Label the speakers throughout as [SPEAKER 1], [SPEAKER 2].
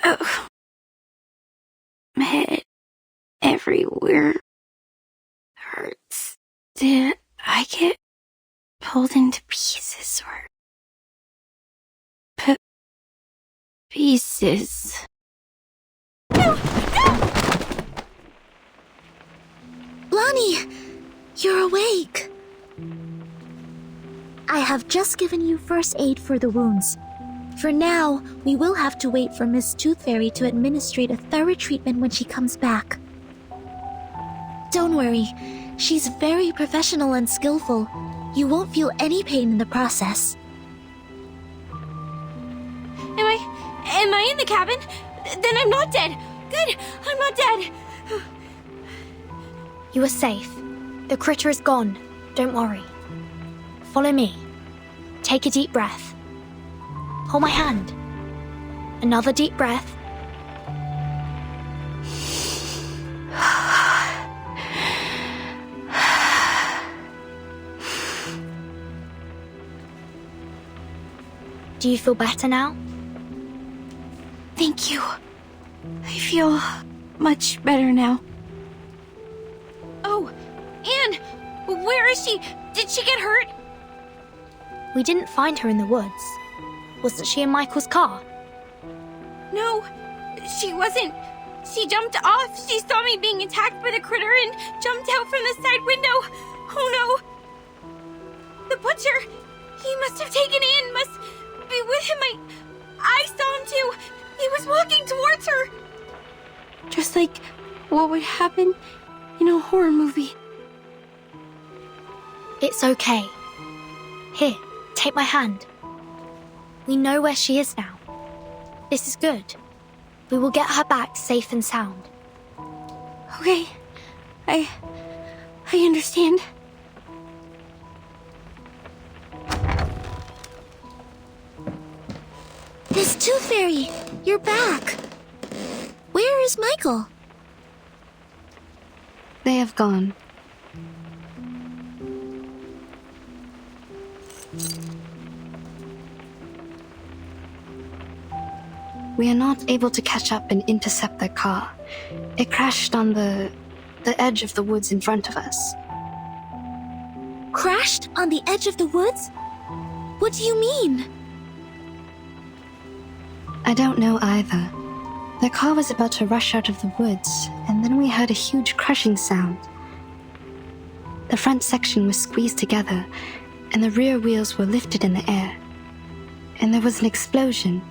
[SPEAKER 1] Oh. My head everywhere hurts. Did I get pulled into pieces or... pieces?
[SPEAKER 2] No! Lonnie! You're awake! I have just given you first aid for the wounds. For now, we will have to wait for Miss Tooth Fairy to administrate a thorough treatment when she comes back. Don't worry, she's very professional and skillful. You won't feel any pain in the process.
[SPEAKER 3] Am I in the cabin? Then I'm not dead. Good, I'm not dead.
[SPEAKER 4] You are safe. The critter is gone. Don't worry. Follow me. Take a deep breath. Hold my hand. Another deep breath. Do you feel better now?
[SPEAKER 1] Thank you. I feel much better now.
[SPEAKER 3] Oh, Anne! Where is she? Did she get hurt?
[SPEAKER 4] We didn't find her in the woods. Wasn't she in Michael's car?
[SPEAKER 3] No, she wasn't. She jumped off. She saw me being attacked by the critter and jumped out from the side window. Oh no. The butcher, he must have taken Anne, must be with him. I saw him too. He was walking towards her.
[SPEAKER 1] Just like what would happen in a horror movie.
[SPEAKER 4] It's okay. Here, take my hand. We know where she is now. This is good. We will get her back safe and sound.
[SPEAKER 1] Okay. I understand.
[SPEAKER 2] Miss Tooth Fairy, you're back. Where is Michael?
[SPEAKER 1] They have gone. We are not able to catch up and intercept their car. It crashed on the edge of the woods in front of us.
[SPEAKER 2] Crashed on the edge of the woods? What do you mean?
[SPEAKER 1] I don't know either. The car was about to rush out of the woods, and then we heard a huge crushing sound. The front section was squeezed together, and the rear wheels were lifted in the air. And there was an explosion.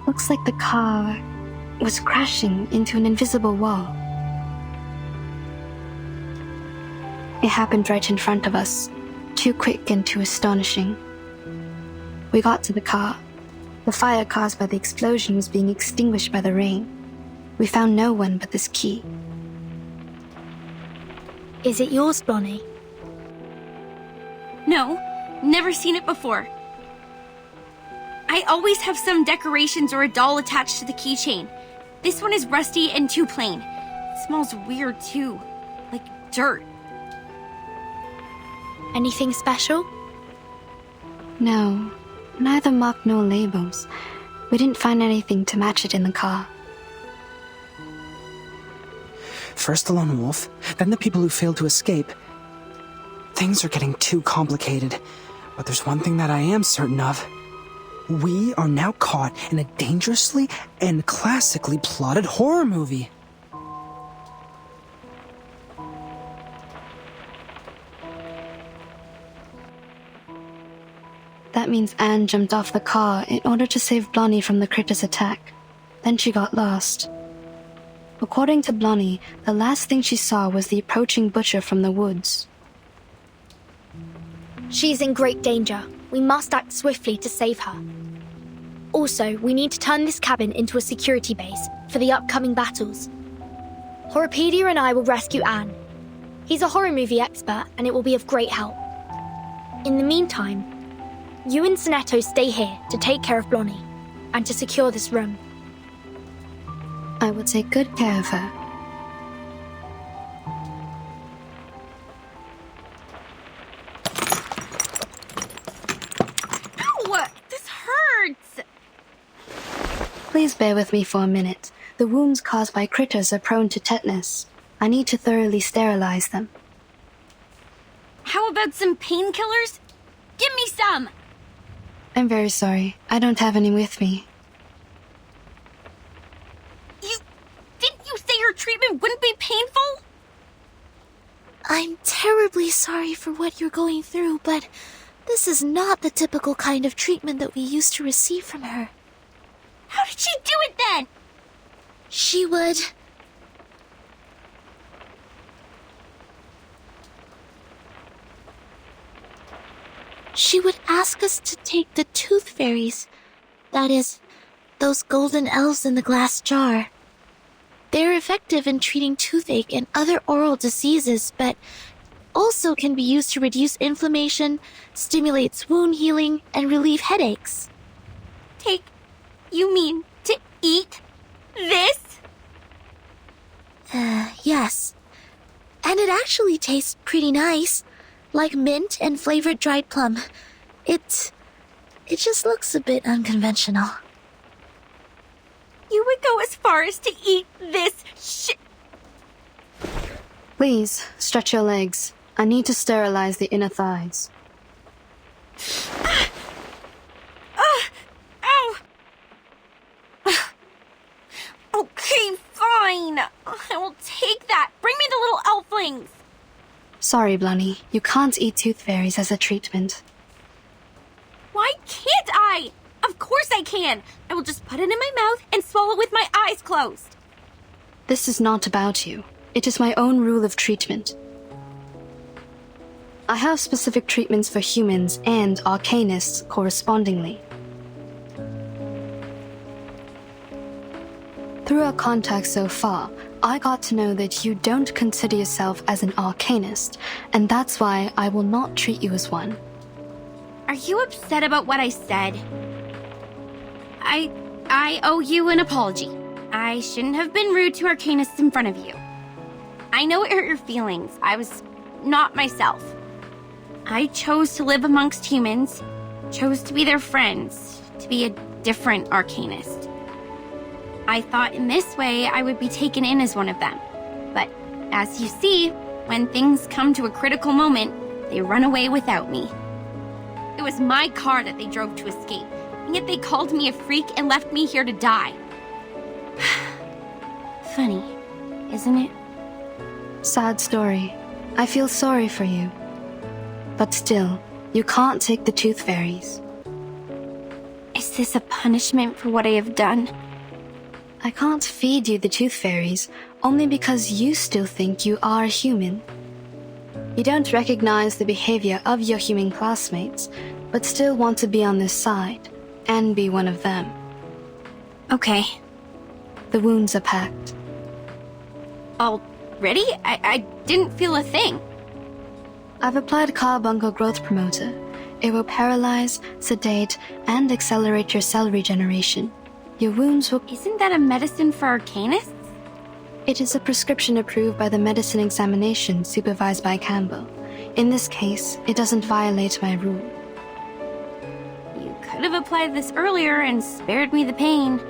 [SPEAKER 1] Looks like the car was crashing into an invisible wall. It happened right in front of us, too quick and too astonishing. We got to the car. The fire caused by the explosion was being extinguished by the rain. We found no one but this key.
[SPEAKER 4] Is it yours, Blonnie?
[SPEAKER 3] No, never seen it before. I always have some decorations or a doll attached to the keychain. This one is rusty and too plain. It smells weird too, like dirt.
[SPEAKER 4] Anything special?
[SPEAKER 1] No, neither mark nor labels. We didn't find anything to match it in the car.
[SPEAKER 5] First the lone wolf, then the people who failed to escape. Things are getting too complicated, but there's one thing that I am certain of. We are now caught in a dangerously and classically plotted horror movie.
[SPEAKER 1] That means Anne jumped off the car in order to save Blonnie from the critter's attack. Then she got lost. According to Blonnie, the last thing she saw was the approaching butcher from the woods.
[SPEAKER 4] She's in great danger. We must act swiftly to save her. Also, we need to turn this cabin into a security base for the upcoming battles. Horrorpedia and I will rescue Anne. He's a horror movie expert and it will be of great help. In the meantime, you and Sonetto stay here to take care of Blonnie and to secure this room.
[SPEAKER 1] I will take good care of her.
[SPEAKER 3] Ow! This hurts!
[SPEAKER 1] Please bear with me for a minute. The wounds caused by critters are prone to tetanus. I need to thoroughly sterilize them.
[SPEAKER 3] How about some painkillers? Give me some!
[SPEAKER 1] I'm very sorry. I don't have any with me.
[SPEAKER 3] Didn't you say your treatment wouldn't be painful?
[SPEAKER 2] I'm terribly sorry for what you're going through, but this is not the typical kind of treatment that we used to receive from her.
[SPEAKER 3] How did she do it then?
[SPEAKER 2] She would... She would ask us to take the tooth fairies. That is, those golden elves in the glass jar. They're effective in treating toothache and other oral diseases, but also can be used to reduce inflammation, stimulates wound healing, and relieve headaches.
[SPEAKER 3] You mean to eat this?
[SPEAKER 2] Yes. And it actually tastes pretty nice. Like mint and flavored dried plum. It just looks a bit unconventional.
[SPEAKER 3] You would go as far as to eat this
[SPEAKER 1] Please, stretch your legs. I need to sterilize the inner thighs.
[SPEAKER 3] Ow! Okay, fine. I will take that. Bring me the little elflings.
[SPEAKER 1] Sorry, Blunny. You can't eat tooth fairies as a treatment.
[SPEAKER 3] Why can't I? Of course I can. I will just put it in my mouth and swallow with my eyes closed.
[SPEAKER 1] This is not about you. It is my own rule of treatment. I have specific treatments for humans and arcanists correspondingly. Through our contact so far, I got to know that you don't consider yourself as an arcanist, and that's why I will not treat you as one.
[SPEAKER 3] Are you upset about what I said? I owe you an apology. I shouldn't have been rude to arcanists in front of you. I know it hurt your feelings. I was not myself. I chose to live amongst humans, chose to be their friends, to be a different arcanist. I thought in this way I would be taken in as one of them. But as you see, when things come to a critical moment, they run away without me. It was my car that they drove to escape, and yet they called me a freak and left me here to die. Funny, isn't it?
[SPEAKER 1] Sad story. I feel sorry for you. But still, you can't take the tooth fairies.
[SPEAKER 3] Is this a punishment for what I have done?
[SPEAKER 1] I can't feed you the tooth fairies only because you still think you are human. You don't recognize the behavior of your human classmates, but still want to be on their side and be one of them.
[SPEAKER 3] Okay.
[SPEAKER 1] The wounds are packed.
[SPEAKER 3] Already? I didn't feel a thing.
[SPEAKER 1] I've applied carbuncle growth promoter. It will paralyze, sedate, and accelerate your cell regeneration. Your wounds will...
[SPEAKER 3] Isn't that a medicine for arcanists?
[SPEAKER 1] It is a prescription approved by the medicine examination supervised by Campbell. In this case, it doesn't violate my rule.
[SPEAKER 3] You could have applied this earlier and spared me the pain.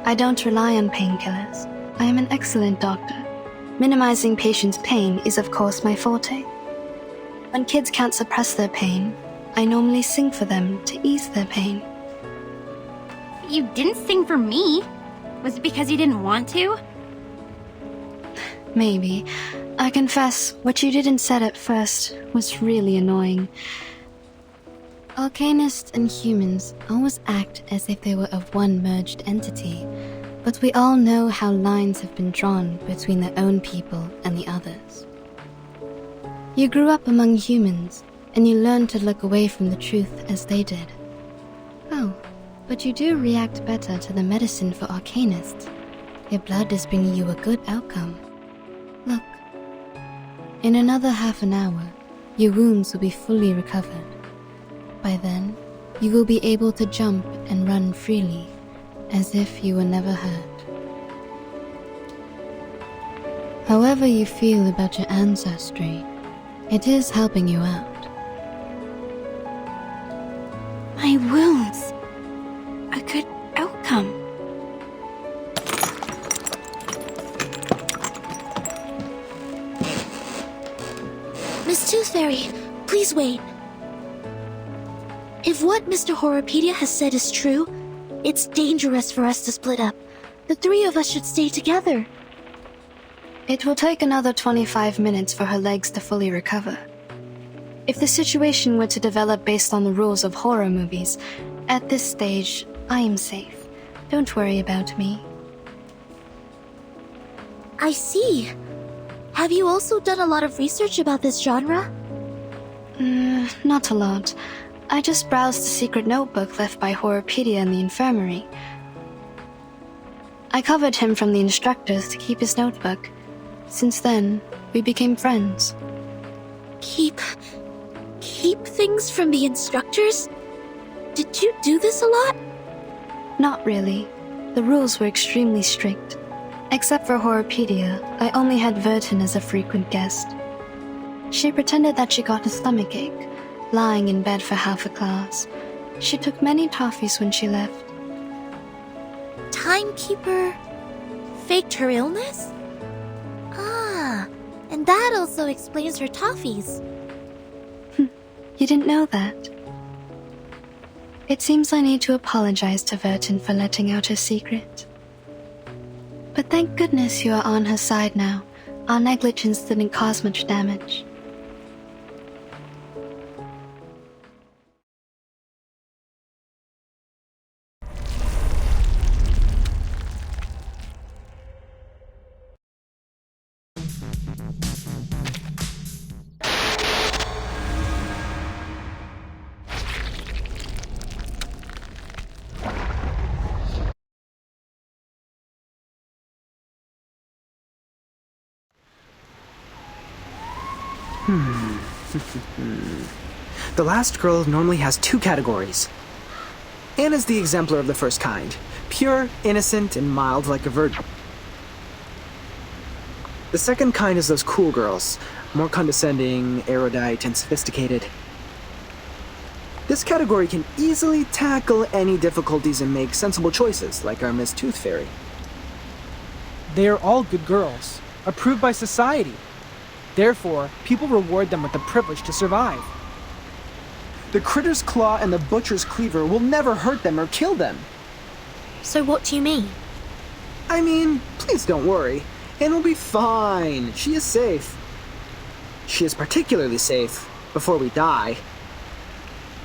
[SPEAKER 1] I don't rely on painkillers. I am an excellent doctor. Minimizing patients' pain is of course my forte. When kids can't suppress their pain, I normally sing for them to ease their pain.
[SPEAKER 3] You didn't sing for me. Was it because you didn't want to?
[SPEAKER 1] Maybe. I confess, what you didn't say at first was really annoying. Arcanists and humans always act as if they were of one merged entity, but we all know how lines have been drawn between their own people and the others. You grew up among humans, and you learned to look away from the truth as they did. Oh, but you do react better to the medicine for arcanists. Your blood is bringing you a good outcome. Look. In another half an hour, your wounds will be fully recovered. By then, you will be able to jump and run freely, as if you were never hurt. However you feel about your ancestry, it is helping you out.
[SPEAKER 3] My wounds. I could outcome.
[SPEAKER 2] Miss Tooth Fairy, please wait. If what Mr. Horrorpedia has said is true, it's dangerous for us to split up. The three of us should stay together.
[SPEAKER 1] It will take another 25 minutes for her legs to fully recover. If the situation were to develop based on the rules of horror movies, at this stage, I am safe. Don't worry about me.
[SPEAKER 2] I see. Have you also done a lot of research about this genre?
[SPEAKER 1] Not a lot. I just browsed the secret notebook left by Horrorpedia in the infirmary. I covered him from the instructors to keep his notebook. Since then, we became friends.
[SPEAKER 2] Keep things from the instructors? Did you do this a lot?
[SPEAKER 1] Not really. The rules were extremely strict. Except for Horrorpedia, I only had Vertin as a frequent guest. She pretended that she got a stomachache, lying in bed for half a class. She took many toffees when she left.
[SPEAKER 2] Timekeeper faked her illness? Ah, and that also explains her toffees.
[SPEAKER 1] You didn't know that? It seems I need to apologize to Vertin for letting out her secret. But thank goodness you are on her side now. Our negligence didn't cause much damage.
[SPEAKER 5] The last girl normally has 2 categories. Anna's the exemplar of the first kind. Pure, innocent, and mild like a virgin. The second kind is those cool girls. More condescending, erudite, and sophisticated. This category can easily tackle any difficulties and make sensible choices, like our Miss Tooth Fairy.
[SPEAKER 6] They are all good girls, approved by society. Therefore, people reward them with the privilege to survive.
[SPEAKER 5] The Critter's Claw and the Butcher's Cleaver will never hurt them or kill them.
[SPEAKER 4] So what do you mean?
[SPEAKER 5] I mean, please don't worry. Anne will be fine. She is safe. She is particularly safe before we die.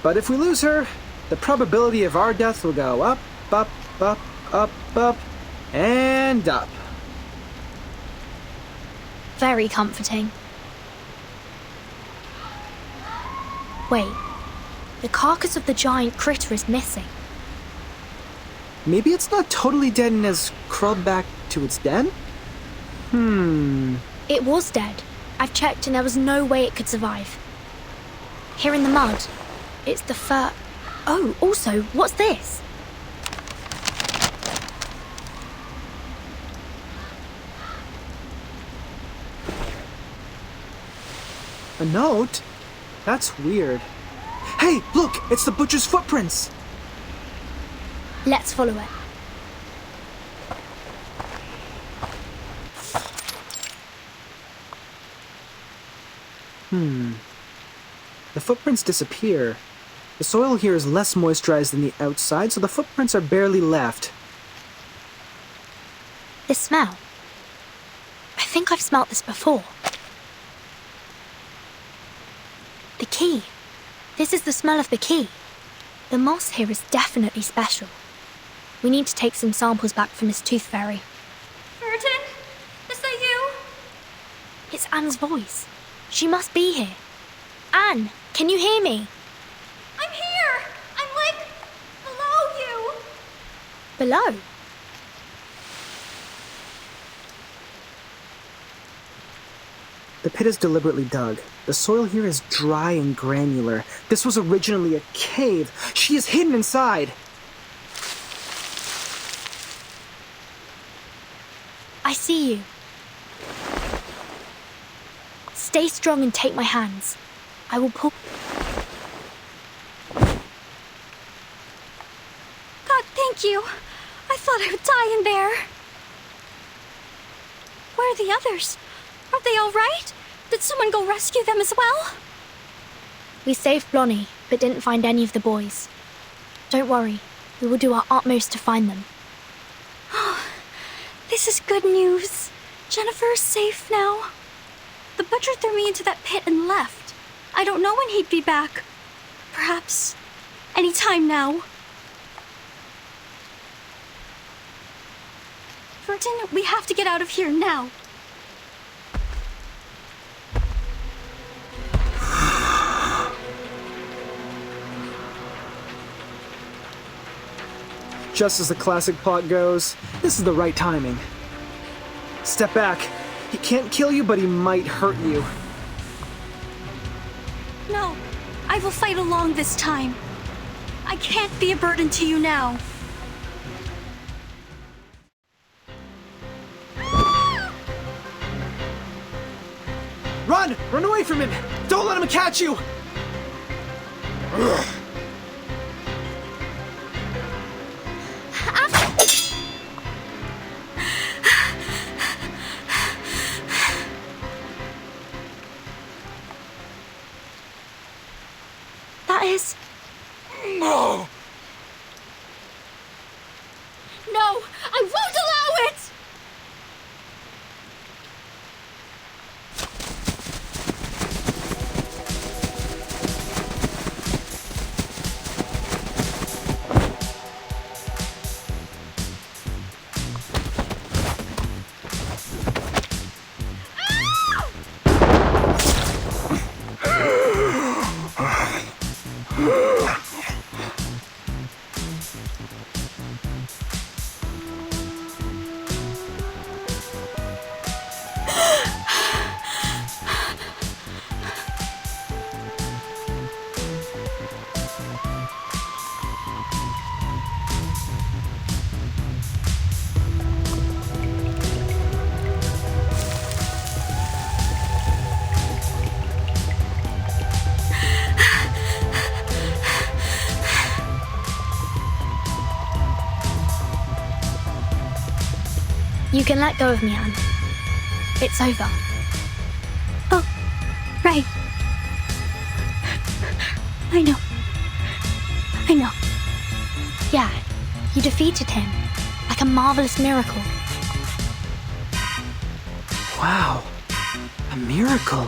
[SPEAKER 5] But if we lose her, the probability of our death will go up, up, up, up, up, and up.
[SPEAKER 4] Very comforting. Wait, the carcass of the giant critter is missing.
[SPEAKER 5] Maybe it's not totally dead and has crawled back to its den?
[SPEAKER 4] It was dead. I've checked and there was no way it could survive. Here in the mud, it's the fur. Oh, also, what's this?
[SPEAKER 5] A note? That's weird. Hey, look! It's the butcher's footprints!
[SPEAKER 4] Let's follow it.
[SPEAKER 5] The footprints disappear. The soil here is less moisturized than the outside, so the footprints are barely left.
[SPEAKER 4] This smell. I think I've smelt this before. The key. This is the smell of the key. The moss here is definitely special. We need to take some samples back for Miss Tooth Fairy.
[SPEAKER 3] Vertin? Is that you?
[SPEAKER 4] It's Anne's voice. She must be here. Anne, can you hear me?
[SPEAKER 3] I'm here! I'm like below you!
[SPEAKER 4] Below?
[SPEAKER 5] The pit is deliberately dug. The soil here is dry and granular. This was originally a cave. She is hidden inside.
[SPEAKER 4] I see you. Stay strong and take my hands. I will pull.
[SPEAKER 3] God, thank Thank you. I thought I would die in there. Where are the others? Are they all right? Did someone go rescue them as well?
[SPEAKER 4] We saved Blonnie, but didn't find any of the boys. Don't worry, we will do our utmost to find them.
[SPEAKER 3] This is good news. Jennifer is safe now. The butcher threw me into that pit and left. I don't know when he'd be back. Perhaps any time now. Burton, we have to get out of here now.
[SPEAKER 6] Just as the classic plot goes, this is the right timing. Step back. He can't kill you, but he might hurt you.
[SPEAKER 3] No, I will fight along this time. I can't be a burden to you now.
[SPEAKER 6] Run! Run away from him! Don't let him catch you!
[SPEAKER 3] That is...
[SPEAKER 6] No!
[SPEAKER 3] No! I won't allow it!
[SPEAKER 4] You can let go of me, Anne. It's over.
[SPEAKER 3] Oh, right. I know.
[SPEAKER 4] Yeah, you defeated him. Like a marvelous miracle.
[SPEAKER 5] Wow. A miracle.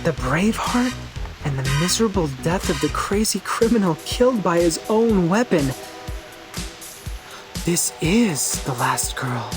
[SPEAKER 5] The Braveheart and the miserable death of the crazy criminal killed by his own weapon. This is the last girl.